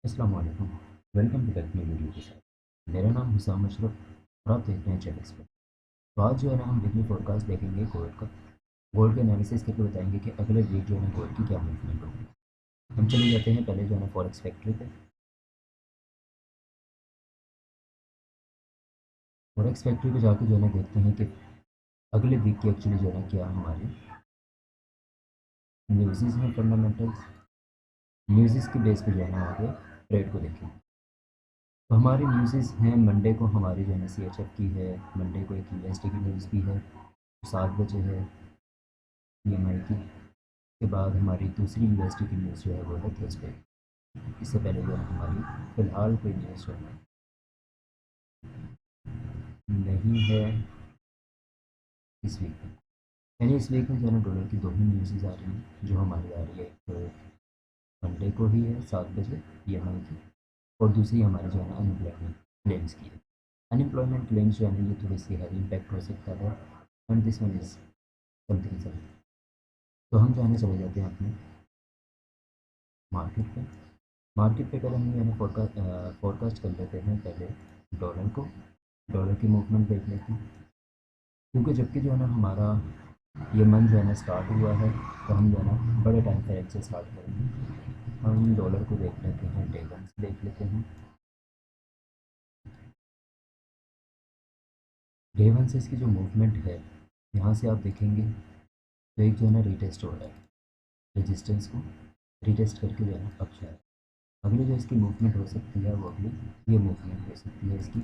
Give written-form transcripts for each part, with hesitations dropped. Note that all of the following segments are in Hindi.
अस्सलाम वालेकुम। Welcome to back new video के साथ। मेरा नाम हुसाम अशरफ और आप देख रहे हैं चैनल पर। तो आज जो है ना हम वीकली फोरकास्ट देखेंगे गोल्ड का। गोल्ड के एनालिसिस करके बताएंगे कि अगले वीक जो है ना गोल्ड की क्या मूवमेंट होगी। हम चले जाते हैं पहले जो है ना फॉरेक्स फैक्ट्री पे। फॉरेक्स फैक्ट्री पे जाके जो है ना देखते हैं कि अगले वीक की एक्चुअली जो है ना क्या हमारी न्यूज़ हैं, फंडामेंटल्स न्यूज़ के बेस पे जो है ना आगे ट्रेड को देखेंगे। तो हमारी न्यूज़ हैं मंडे को हमारी जो है ना CHF की है। मंडे को एक यूएसडी की न्यूज़ भी है, 7 बजे है PMI की। के बाद हमारी दूसरी यूनिवर्सिटी की न्यूज़ जो है वो है थर्सडे। इससे पहले जो है हमारी फ़िलहाल कोई न्यूज़ जो है नहीं है इस वीक में। यानी इस वीक में जो है ना डॉलर की दो ही न्यूज़ आ रही हैं जो हमारी आ रही है। एक मंडे को ही है 7 बजे PMI की, और दूसरी हमारी जो है ना अनएम्प्लॉयमेंट क्लेम्स की है। अनएम्प्लॉयमेंट क्लेम्स जो है ना ये थोड़ी सी हैवी इम्पैक्ट हो सकता है, and this one is something something. तो हम जो है ना चले जाते हैं अपने मार्केट पे। मार्केट पे पहले हम जो है ना फोरकास्ट कर लेते हैं पहले डॉलर को। डॉलर की मूवमेंट देख लेते हैं, क्योंकि जबकि जो है ना हमारा ये मंथ जो है ना स्टार्ट हुआ है, तो हम जो है ना बड़े टाइम फ्रेम से स्टार्ट करेंगे। हम डॉलर को देख लेते हैं, डे वन से देख लेते हैं। डे वन से इसकी जो मूवमेंट है, यहाँ से आप देखेंगे तो एक जो है ना रीटेस्ट हो रहा है, रेजिस्टेंस को रीटेस्ट करके जो है ना अब शायद अगली जो इसकी मूवमेंट हो सकती है वो अगली ये मूवमेंट हो सकती है इसकी।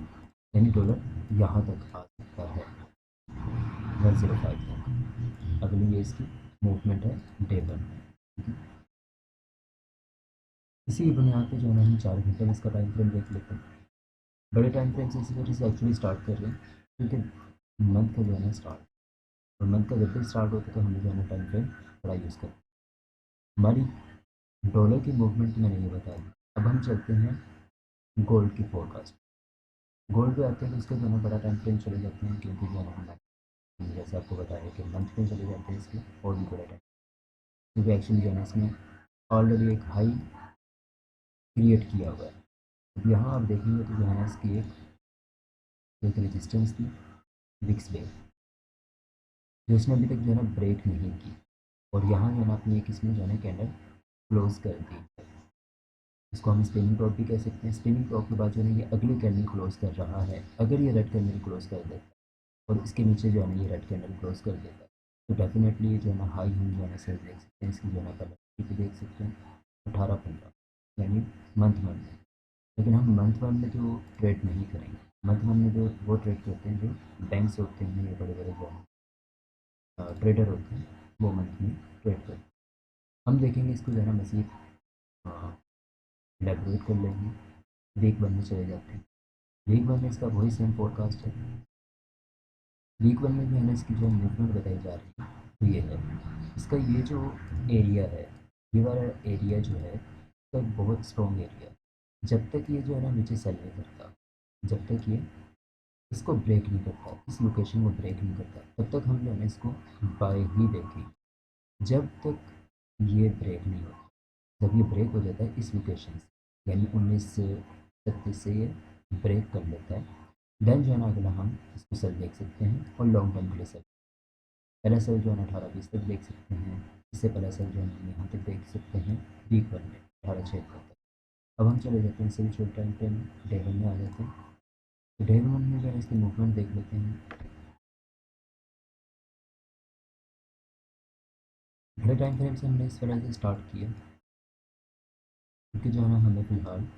यानी डॉलर यहाँ तक आ सकता है 105 तक। अगली ये इसकी मूवमेंट है डे वन। इसी बुनियाद पे जो है ना हम 4 घंटे में इसका टाइम फ्रेम देख लेते हैं। बड़े टाइम फ्रेम से इसी वजह से एक्चुअली स्टार्ट कर रहे हैं, क्योंकि मंथ का जो है ना स्टार्ट, और मंथ का जब भी स्टार्ट होता है तो हमें जो है ना टाइम फ्रेम बड़ा यूज़ करते हैं। हमारी डॉलर की मूवमेंट मैंने ये बता दी। अब हम चलते हैं गोल्ड की फोरकास्ट। गोल्ड पे आते हैं तो इसका जो है ना बड़ा टाइम फ्रेम चले जाते हैं, क्योंकि जो है ना हम जैसे आपको बताया कि मंथ में चले जाते हैं इसके और भी बड़ा टाइम, क्योंकि एक्चुअली जो है ना इसमें ऑलरेडी एक हाई क्रिएट किया हुआ है। अब यहाँ आप देखेंगे तो जो है ना इसकी एक रेजिस्टेंस थी विक्स पे, जो इसने अभी तक जो है ना ब्रेक नहीं की, और यहाँ जो है ना अपनी एक इसमें जो है ना कैंडल क्लोज कर दी। इसको हम स्पिनिंग टॉप भी कह सकते हैं। स्पिनिंग टॉप के बाद जो है ना ये अगली कैंडल क्लोज कर रहा है। अगर ये रेड कैंडल क्लोज कर देता है और इसके नीचे जो है ना ये रेड कैंडल क्लोज कर देता है, तो डेफिनेटली ये जो है ना हाई हम जो है ना सेल देख सकते हैं। इसकी जो है ना कलर भी देख सकते हैं 18-15, यानी मंथ वन में। लेकिन हम मंथ वन में जो ट्रेड नहीं करेंगे। मंथ वन में जो वो ट्रेड करते हैं जो बैंक्स होते हैं या बड़े बड़े जो ट्रेडर होते हैं, वो मंथ में ट्रेड करते हैं। हम देखेंगे इसको जो है ना मज़ीद एलेबोरेट कर लेंगे। वीक वन में चले जाते हैं। वीक वन में इसका वही सेम फोरकास्ट है। वीक वन में जो है ना इसकी जो मूवमेंट बताई जा रही है तो ये है, इसका ये जो एरिया है, ये वाला एरिया जो है इसका एक बहुत स्ट्रॉन्ग एरिया है। जब तक ये जो है ना नीचे सेल नहीं करता, जब तक ये इसको ब्रेक नहीं करता, इस लोकेशन को ब्रेक नहीं करता, तब तक हम जो है ना इसको बाय ही देखेंगे। जब तक ये ब्रेक नहीं होता, जब ये ब्रेक हो जाता है इस लोकेशन से, यानी 19 से 36 से ये ब्रेक कर लेता है, देन जो है ना अगला हम इसको सेल देख सकते हैं, और लॉन्ग टर्म के लिए सेल। पहला सेल जो है ना 18-20 तक देख सकते हैं। इससे पहला सेल जो है हम यहाँ तक देख सकते हैं वीक वन में 18-76 तक। अब हम चले जाते हैं civil short time frame day one में आ जाते हैं। तो डे वन में जो है इसकी मूवमेंट देख लेते हैं। बड़े टाइम फ्रेम से हमने इस तरह से स्टार्ट किया, क्योंकि जो है ना हमें फ़िलहाल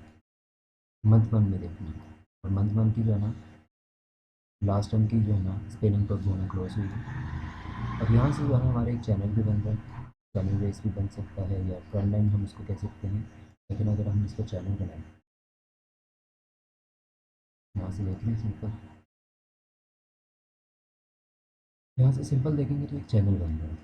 मंथ वन में देखना है, और मंथ वन की जो है ना लास्ट टाइम की जो है ना स्पेनिंग टॉप जो है ना क्लोज हुई है। अब यहाँ से जो है ना हमारा एक चैनल भी बन रहा है। चैनल बेस भी बन सकता है या ट्रेंड लाइन हम इसको कह सकते हैं। लेकिन अगर हम इसको चैनल बनाएं, यहाँ से देख लें सिंपल, यहाँ से सिंपल देखेंगे तो एक चैनल बन रहा है,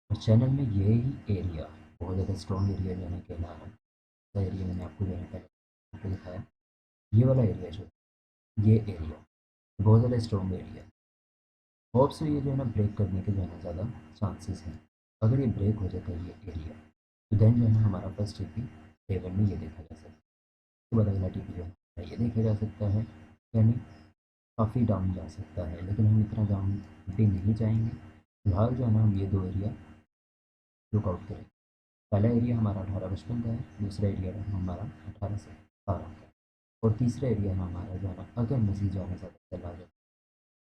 और चैनल में ये ही एरिया बहुत ज़्यादा स्ट्रॉन्ग एरिया जो है ना कहला रहा है। एरिया मैंने आपको जो है ना पहले आपको दिखाया, ये वाला एरिया जो ये एरिया बहुत ज़्यादा स्ट्रॉन्ग एरिया है। होप से ये जो है ना ब्रेक करने के जो है ना ज़्यादा चांसेस हैं। अगर ये ब्रेक हो जाता है ये एरिया, तो देन जो है ना हमारा फर्स्ट स्टेप भी टेबल में ये देखा जा सकता है। उसके बाद अगला टीपी जो है ये देखा जा सकता है, यानी काफ़ी डाउन जा सकता है, लेकिन हम इतना डाउन भी नहीं जाएंगे। फिलहाल जो है ना हम ये 2 एरिया लुकआउट करेंगे। पहला एरिया हमारा 18-55 का है, दूसरा एरिया हमारा 18 से 12 का है, और तीसरा एरिया हमारा जो है ना अगर मज़ीद जो है ना ज़्यादा चला जाए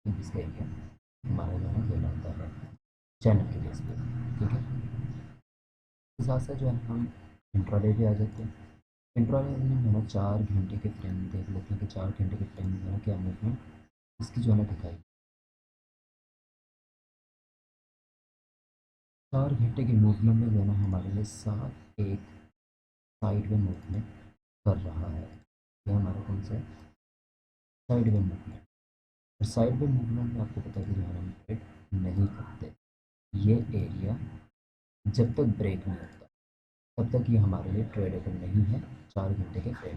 तो इसका एरिया हमारा जो है ना कहलाता है चैनल के बेस पे। ठीक है, इस साथ साथ जो है हम इंट्राडे पे आ जाते हैं। इंट्राडे में जो है ना 4 घंटे के फ्रेम में देख लेते हैं कि 4 घंटे के फ्रेम में जो है क्या मूवमेंट इसकी जो है ना दिखाई। 4 घंटे के मूवमेंट में जो है ना हमारे लिए साथ एक साइड वे मूवमेंट कर रहा है। ये हमारा कौन सा है, साइड वे मूवमेंट। और साइड वे मूवमेंट में आपको पता है कि जो है ना हम ट्रेड नहीं करते। ये एरिया जब तक ब्रेक नहीं होता तब तक ये हमारे लिए ट्रेडेबल नहीं है 4 घंटे के फ्रेम,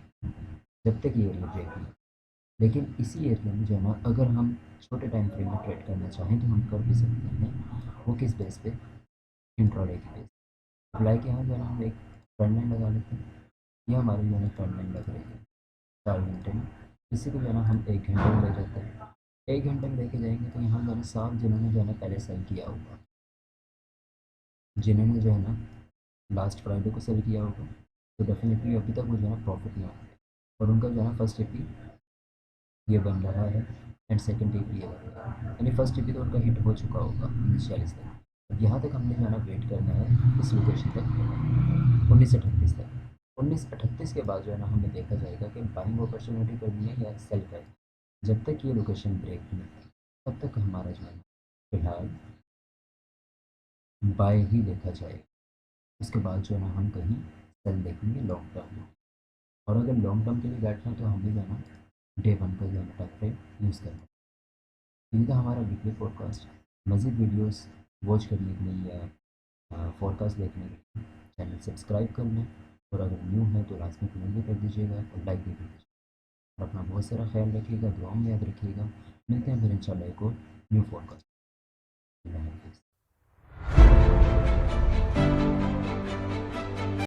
जब तक ये एरिया ब्रेक नहीं होता। लेकिन इसी एरिया में जो है ना अगर हम छोटे टाइम फ्रेम में ट्रेड करना चाहें तो हम कर भी सकते हैं। वो किस बेस पे, इंट्राडे की बेस। अप्लाई के यहाँ जो है ना हम एक फ्रंट लाइन लगा लेते हैं। ये हमारी जो है ना फ्रंट लाइन लग रही है 4 घंटे में। इसी को जो है ना हम 1 घंटे में ले जाते हैं। 1 घंटे में लेके जाएंगे तो यहाँ जो है ना साफ जिन्होंने जो है ना पहले सेल किया होगा, जिन्होंने जो है ना लास्ट फ्राइडे को सेल किया होगा, तो डेफिनेटली अभी तक वो जो है ना प्रॉफिट में होंगे। और उनका जो है ना फर्स्ट एपी ये बन रहा है एंड सेकंड एपी ये बन रहा है, यानी फर्स्ट एपी तो उनका हिट हो चुका होगा 1940 तक। अब यहाँ तक हमने जो है ना वेट करना है इस लोकेशन तक 1938 तक। 1938 के बाद जो है ना हमें देखा जाएगा कि बाइंग अपॉर्चुनिटी करनी है या सेल करनी है। जब तक ये लोकेशन ब्रेक नहीं होती तब तक हमारा जो है ना फिलहाल बाय ही देखा जाएगा। उसके बाद जो है ना हम कहीं सेल देखेंगे लॉन्ग टर्म में। और अगर लॉन्ग टर्म के लिए बैठना है तो हमें जो है ना डे वन का जो है ना टाइम फ्रेम यूज़ करना है। ये था हमारा वीकली पॉडकास्ट। मज़ीद वीडियोस वॉच करने के लिए या पॉडकास्ट देखने के लिए चैनल सब्सक्राइब कर लें, और अगर न्यू है तो लास्ट में कमेंट भी कर दीजिएगा और लाइक भी कर दीजिएगा। और अपना बहुत सारा ख्याल रखिएगा, दुआओं में याद रखिएगा। मिलते हैं फिर इंशाल्लाह एक और न्यू पॉडकास्ट। अल्लाह हाफ़िज़।